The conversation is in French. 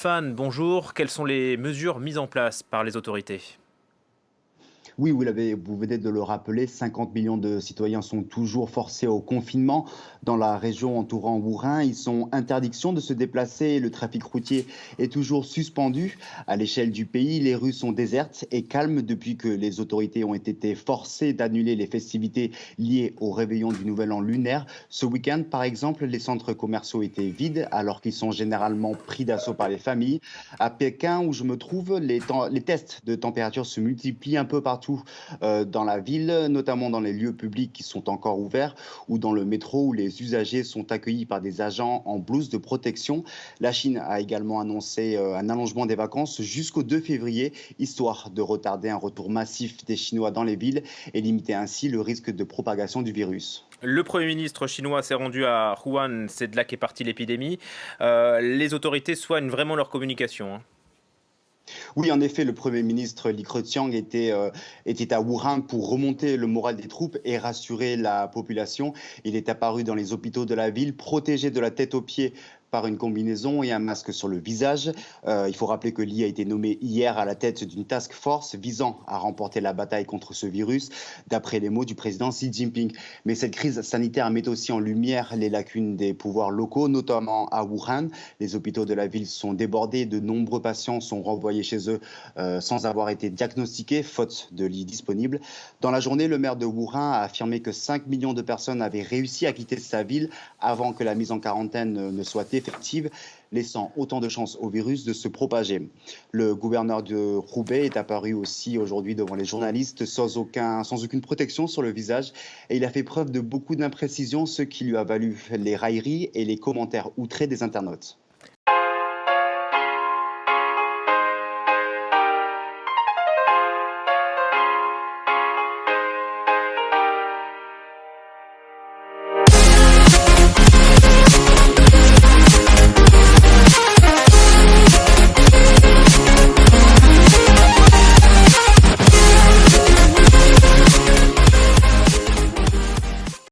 Stéphane, bonjour. Quelles sont les mesures mises en place par les autorités? Oui, vous venez de le rappeler, 50 millions de citoyens sont toujours forcés au confinement. Dans la région entourant Wuhan, ils sont interdiction de se déplacer. Le trafic routier est toujours suspendu. À l'échelle du pays, les rues sont désertes et calmes depuis que les autorités ont été forcées d'annuler les festivités liées au réveillon du Nouvel An lunaire. Ce week-end, par exemple, les centres commerciaux étaient vides alors qu'ils sont généralement pris d'assaut par les familles. À Pékin, où je me trouve, les tests de température se multiplient un peu partout dans la ville, notamment dans les lieux publics qui sont encore ouverts ou dans le métro où les usagers sont accueillis par des agents en blouse de protection. La Chine a également annoncé un allongement des vacances jusqu'au 2 février, histoire de retarder un retour massif des Chinois dans les villes et limiter ainsi le risque de propagation du virus. Le Premier ministre chinois s'est rendu à Wuhan, c'est de là qu'est partie l'épidémie. Les autorités soignent vraiment leur communication, hein. Oui, en effet, le Premier ministre Li Keqiang était à Wuhan pour remonter le moral des troupes et rassurer la population. Il est apparu dans les hôpitaux de la ville, protégé de la tête aux pieds par une combinaison et un masque sur le visage. Il faut rappeler que Li a été nommé hier à la tête d'une task force visant à remporter la bataille contre ce virus, d'après les mots du président Xi Jinping. Mais cette crise sanitaire met aussi en lumière les lacunes des pouvoirs locaux, notamment à Wuhan. Les hôpitaux de la ville sont débordés, de nombreux patients sont renvoyés chez eux sans avoir été diagnostiqués, faute de lits disponibles. Dans la journée, le maire de Wuhan a affirmé que 5 millions de personnes avaient réussi à quitter sa ville avant que la mise en quarantaine ne soit effective, laissant autant de chances au virus de se propager. Le gouverneur de Roubaix est apparu aussi aujourd'hui devant les journalistes sans aucune protection sur le visage et il a fait preuve de beaucoup d'imprécision, ce qui lui a valu les railleries et les commentaires outrés des internautes.